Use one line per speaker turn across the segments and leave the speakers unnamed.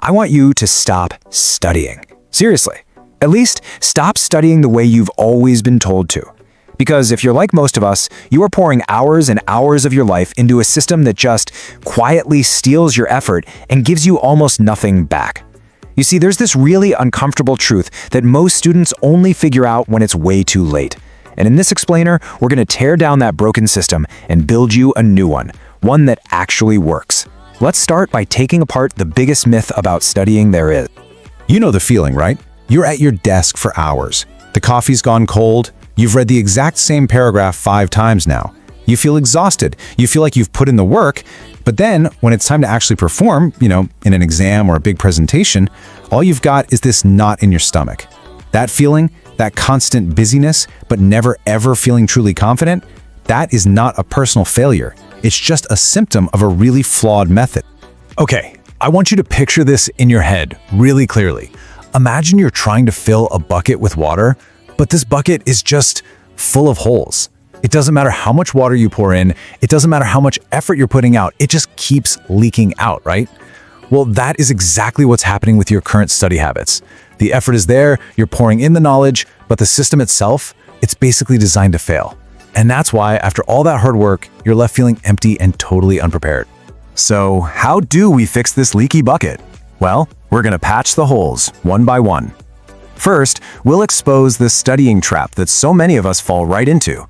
I want you to stop studying. Seriously. At least stop studying the way you've always been told to. Because if you're like most of us, you are pouring hours and hours of your life into a system that just quietly steals your effort and gives you almost nothing back. You see, there's this really uncomfortable truth that most students only figure out when it's way too late. And in this explainer, we're going to tear down that broken system and build you a new one that actually works. Let's start by taking apart the biggest myth about studying there is.
You know the feeling, right? You're at your desk for hours. The coffee's gone cold. You've read the exact same paragraph 5 times now. You feel exhausted. You feel like you've put in the work. But then, when it's time to actually perform, in an exam or a big presentation, all you've got is this knot in your stomach. That feeling, that constant busyness, but never ever feeling truly confident, that is not a personal failure. It's just a symptom of a really flawed method. Okay, I want you to picture this in your head really clearly. Imagine you're trying to fill a bucket with water, but this bucket is just full of holes. It doesn't matter how much water you pour in, it doesn't matter how much effort you're putting out, it just keeps leaking out, right? Well, that is exactly what's happening with your current study habits. The effort is there, you're pouring in the knowledge, but the system itself, it's basically designed to fail. And that's why, after all that hard work, you're left feeling empty and totally unprepared. So, how do we fix this leaky bucket? Well, we're going to patch the holes, one by one. First, we'll expose the studying trap that so many of us fall right into.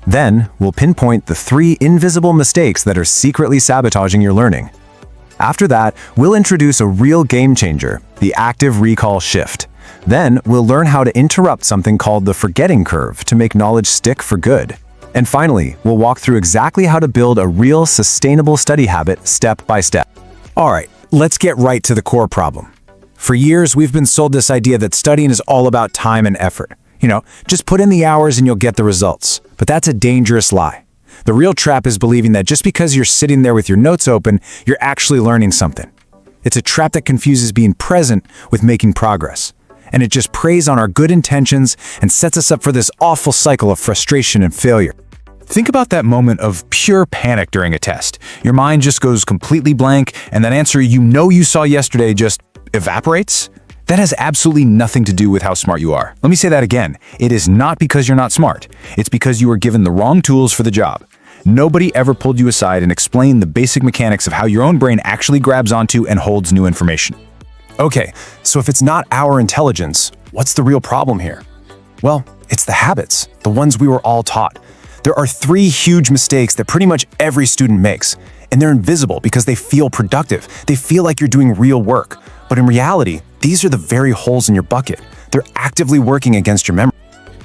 Then, we'll pinpoint the 3 invisible mistakes that are secretly sabotaging your learning. After that, we'll introduce a real game changer, the active recall shift. Then, we'll learn how to interrupt something called the forgetting curve to make knowledge stick for good. And finally, we'll walk through exactly how to build a real sustainable study habit step by step. All right, let's get right to the core problem. For years, we've been sold this idea that studying is all about time and effort. Just put in the hours and you'll get the results. But that's a dangerous lie. The real trap is believing that just because you're sitting there with your notes open, you're actually learning something. It's a trap that confuses being present with making progress. And it just preys on our good intentions and sets us up for this awful cycle of frustration and failure. Think about that moment of pure panic during a test. Your mind just goes completely blank, and that answer you saw yesterday just evaporates? That has absolutely nothing to do with how smart you are. Let me say that again. It is not because you're not smart. It's because you were given the wrong tools for the job. Nobody ever pulled you aside and explained the basic mechanics of how your own brain actually grabs onto and holds new information. Okay, so if it's not our intelligence, what's the real problem here? Well, it's the habits, the ones we were all taught. There are 3 huge mistakes that pretty much every student makes, and they're invisible because they feel productive. They feel like you're doing real work. But in reality, these are the very holes in your bucket. They're actively working against your memory.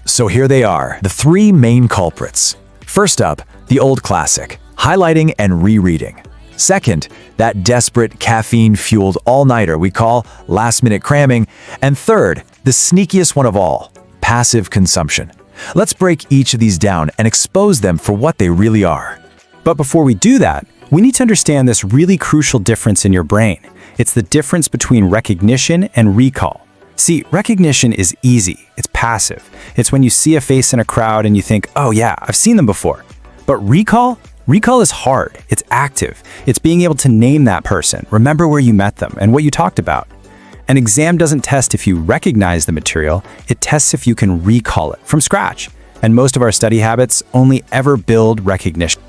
So here they are, the 3 main culprits. First up, the old classic, highlighting and rereading. Second, that desperate caffeine-fueled all-nighter we call last-minute cramming. And third, the sneakiest one of all, passive consumption. Let's break each of these down and expose them for what they really are.
But before we do that, we need to understand this really crucial difference in your brain. It's the difference between recognition and recall. See, recognition is easy. It's passive. It's when you see a face in a crowd and you think, oh yeah, I've seen them before. But recall is hard. It's active. It's being able to name that person, remember where you met them, and what you talked about. An exam doesn't test if you recognize the material, it tests if you can recall it from scratch. And most of our study habits only ever build recognition.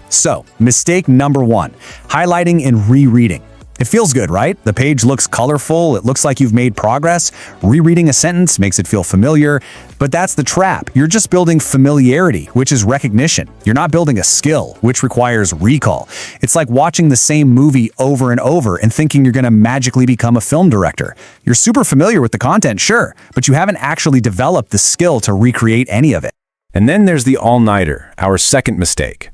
So, mistake number 1, highlighting and rereading. It feels good, right? The page looks colorful, it looks like you've made progress. Rereading a sentence makes it feel familiar, but that's the trap. You're just building familiarity, which is recognition. You're not building a skill, which requires recall. It's like watching the same movie over and over and thinking you're going to magically become a film director. You're super familiar with the content, sure, but you haven't actually developed the skill to recreate any of it. And then there's the all-nighter, our second mistake.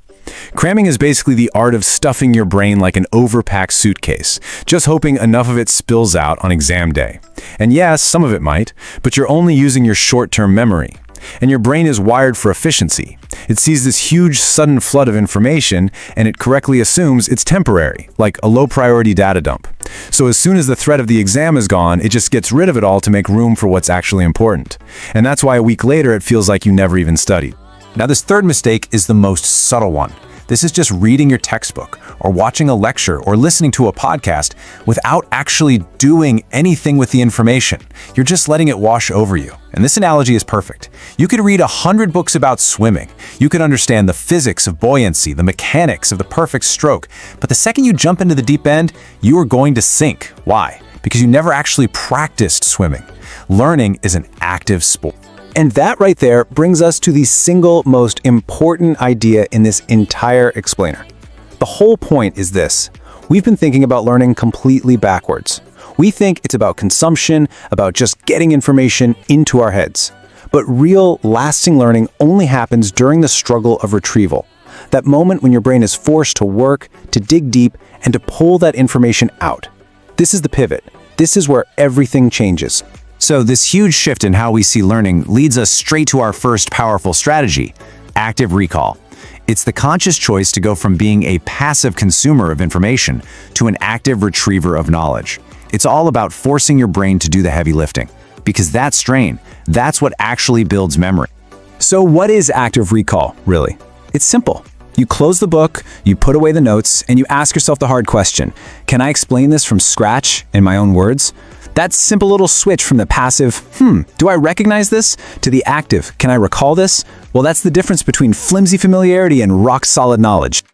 Cramming is basically the art of stuffing your brain like an overpacked suitcase, just hoping enough of it spills out on exam day. And yes, some of it might, but you're only using your short-term memory. And your brain is wired for efficiency. It sees this huge sudden flood of information, and it correctly assumes it's temporary, like a low-priority data dump. So as soon as the threat of the exam is gone, it just gets rid of it all to make room for what's actually important. And that's why a week later it feels like you never even studied. Now this third mistake is the most subtle one. This is just reading your textbook or watching a lecture or listening to a podcast without actually doing anything with the information. You're just letting it wash over you. And this analogy is perfect. You could read 100 books about swimming. You could understand the physics of buoyancy, the mechanics of the perfect stroke. But the second you jump into the deep end, you are going to sink. Why? Because you never actually practiced swimming. Learning is an active sport.
And that right there brings us to the single most important idea in this entire explainer. The whole point is this. We've been thinking about learning completely backwards. We think it's about consumption, about just getting information into our heads. But real, lasting learning only happens during the struggle of retrieval. That moment when your brain is forced to work, to dig deep, and to pull that information out. This is the pivot. This is where everything changes.
So this huge shift in how we see learning leads us straight to our first powerful strategy, active recall. It's the conscious choice to go from being a passive consumer of information to an active retriever of knowledge. It's all about forcing your brain to do the heavy lifting, because that strain, that's what actually builds memory.
So what is active recall, really? It's simple. You close the book, you put away the notes, and you ask yourself the hard question, can I explain this from scratch in my own words? That simple little switch from the passive, do I recognize this, to the active, can I recall this? Well, that's the difference between flimsy familiarity and rock-solid knowledge.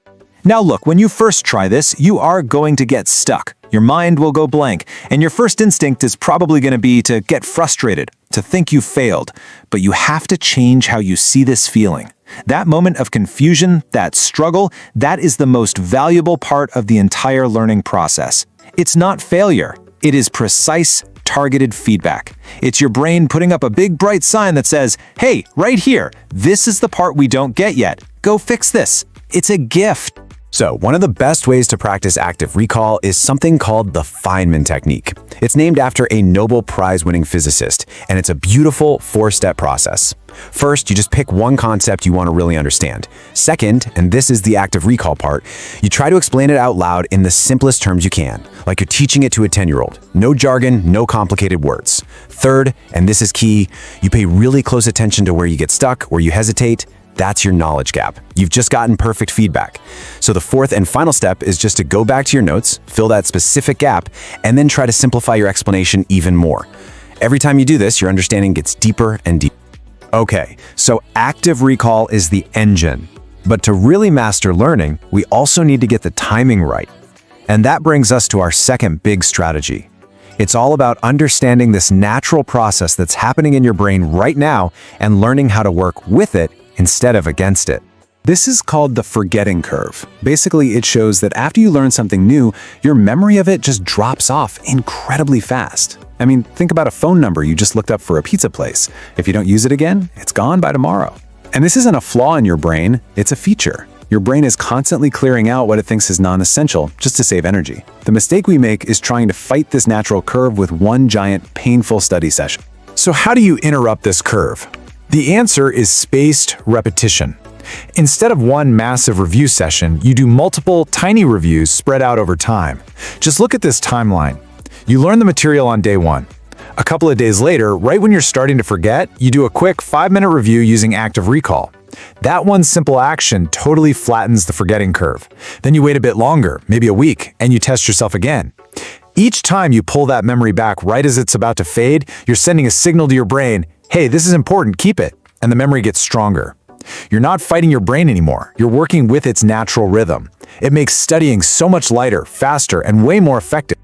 Now look, when you first try this, you are going to get stuck. Your mind will go blank, and your first instinct is probably going to be to get frustrated, to think you failed. But you have to change how you see this feeling. That moment of confusion, that struggle, that is the most valuable part of the entire learning process. It's not failure. It is precise, targeted feedback. It's your brain putting up a big bright sign that says, hey, right here, this is the part we don't get yet. Go fix this. It's a gift.
So, one of the best ways to practice active recall is something called the Feynman technique. It's named after a Nobel Prize-winning physicist, and it's a beautiful four-step process. First, you just pick one concept you want to really understand. Second, and this is the active recall part, you try to explain it out loud in the simplest terms you can, like you're teaching it to a 10-year-old. No jargon, no complicated words. Third, and this is key, you pay really close attention to where you get stuck, where you hesitate. That's your knowledge gap. You've just gotten perfect feedback. So the fourth and final step is just to go back to your notes, fill that specific gap, and then try to simplify your explanation even more. Every time you do this, your understanding gets deeper and deeper. Okay, so active recall is the engine. But to really master learning, we also need to get the timing right. And that brings us to our second big strategy. It's all about understanding this natural process that's happening in your brain right now and learning how to work with it instead of against it.
This is called the forgetting curve. Basically, it shows that after you learn something new, your memory of it just drops off incredibly fast. I mean, think about a phone number you just looked up for a pizza place. If you don't use it again, it's gone by tomorrow. And this isn't a flaw in your brain, it's a feature. Your brain is constantly clearing out what it thinks is non-essential just to save energy. The mistake we make is trying to fight this natural curve with one giant, painful study session.
So how do you interrupt this curve? The answer is spaced repetition. Instead of one massive review session, you do multiple tiny reviews spread out over time. Just look at this timeline. You learn the material on day 1. A couple of days later, right when you're starting to forget, you do a quick 5-minute review using active recall. That one simple action totally flattens the forgetting curve. Then you wait a bit longer, maybe a week, and you test yourself again. Each time you pull that memory back right as it's about to fade, you're sending a signal to your brain, hey, this is important, keep it, and the memory gets stronger. You're not fighting your brain anymore, you're working with its natural rhythm. It makes studying so much lighter, faster, and way more effective.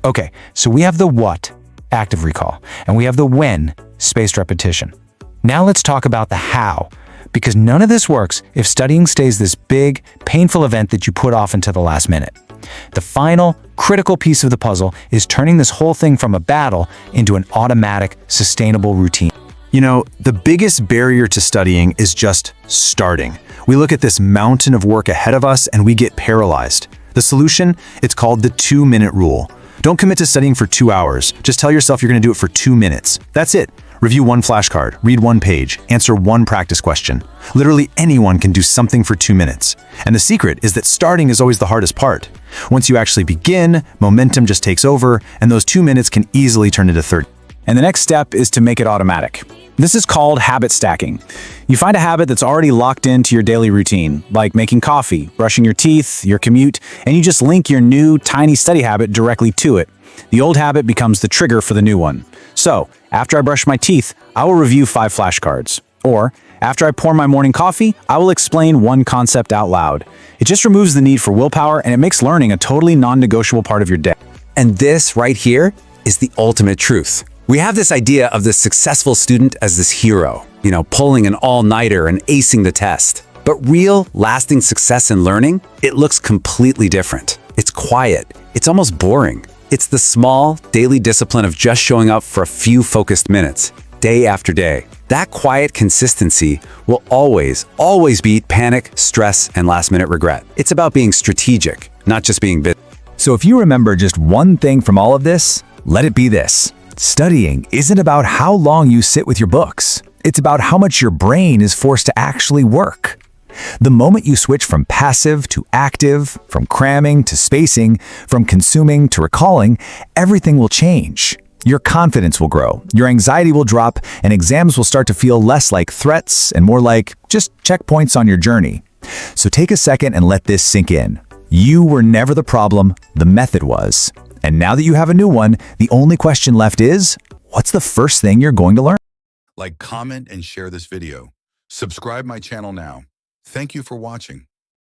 Okay, so we have the what, active recall, and we have the when, spaced repetition. Now let's talk about the how, because none of this works if studying stays this big, painful event that you put off until the last minute. The final, critical piece of the puzzle is turning this whole thing from a battle into an automatic, sustainable routine.
You know, the biggest barrier to studying is just starting. We look at this mountain of work ahead of us and we get paralyzed. The solution? It's called the 2-minute rule. Don't commit to studying for 2 hours. Just tell yourself you're going to do it for 2 minutes. That's it. Review one flashcard, read one page, answer one practice question. Literally anyone can do something for 2 minutes. And the secret is that starting is always the hardest part. Once you actually begin, momentum just takes over, and those 2 minutes can easily turn into 30.
And the next step is to make it automatic. This is called habit stacking. You find a habit that's already locked into your daily routine, like making coffee, brushing your teeth, your commute, and you just link your new, tiny study habit directly to it. The old habit becomes the trigger for the new one. So, after I brush my teeth, I will review 5 flashcards. Or, after I pour my morning coffee, I will explain one concept out loud. It just removes the need for willpower and it makes learning a totally non-negotiable part of your day.
And this right here is the ultimate truth. We have this idea of the successful student as this hero, pulling an all-nighter and acing the test. But real, lasting success in learning, it looks completely different. It's quiet. It's almost boring. It's the small, daily discipline of just showing up for a few focused minutes, day after day. That quiet consistency will always beat panic, stress, and last-minute regret. It's about being strategic, not just being busy.
So if you remember just one thing from all of this, let it be this. Studying isn't about how long you sit with your books. It's about how much your brain is forced to actually work. The moment you switch from passive to active, from cramming to spacing, from consuming to recalling, everything will change. Your confidence will grow, your anxiety will drop, and exams will start to feel less like threats and more like just checkpoints on your journey. So take a second and let this sink in. You were never the problem, the method was. And now that you have a new one, the only question left is, what's the first thing you're going to learn?
Like, comment, and share this video. Subscribe my channel now. Thank you for watching.